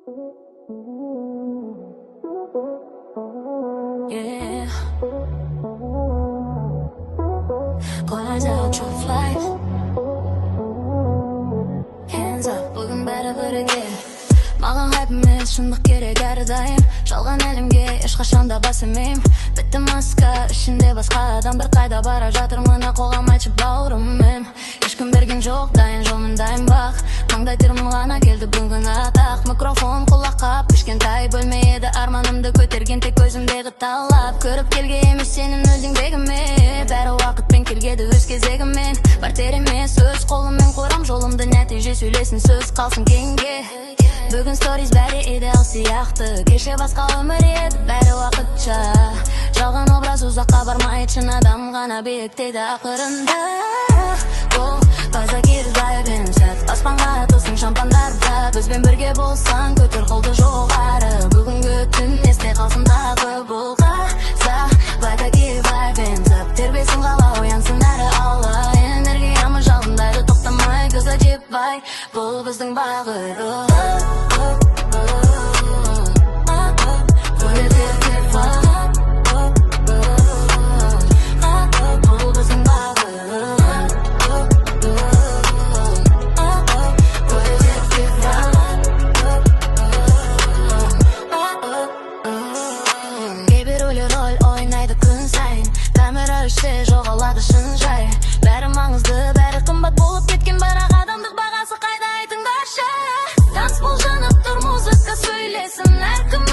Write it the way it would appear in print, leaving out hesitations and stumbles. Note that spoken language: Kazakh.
Yeah. Boys out your flight. Hands up, bugün beraber again. Маған хайп емес, шындық керек әрдайым. Жалған әлемге ешқашанда бас емеймін. Бітті маска, ішінде басқа адам. Бір қайда бара жатырмын, қоғам айтшы бауырым мен. Ешкім берген жоқ, дайын жолмен дайын бақ. Маңдайтырмын ғана келді бүгін атақ. Микрофон құлаққа кішкентай бөлме еді. Арманымды көтерген тек өзімдегі талап. Көріп келге емес сенің өзіңдегіме. Бәрі уақытпен келгеді өз кезегімен. Бартер емес, өз қолыммен қорам жолымды. Нәтиже сөйлесін, сөз қалсын кейінге. Бүгін сторис бәрі идеал сияқты. Кеше басқа өмір еді, бәрі уақытша. Жалған образ ұзаққа бармайды, шын адам ғана биіктейді ақырында. Ол таза кердайбен сәт, аспанға атылсын шампандарда. Бізбен бірге болсаң, көтер қолды жоғары. Бүгінгі түн есте қалсын тағы бұл қаза. Байта кердайбен сәт, тербесін қала оянсын әрі алла. Энергиямы жалындайды, тоқтамай көз әжеп бай. Бұл біздің бағыр. Жоғалады шын жай. Бәрі маңызды, бәрі қымбат болып кеткен. Бірақ адамдық бағасы қайда айтыңдаршы. Таныс бол жанып тұр, музыка сөйлесін әркім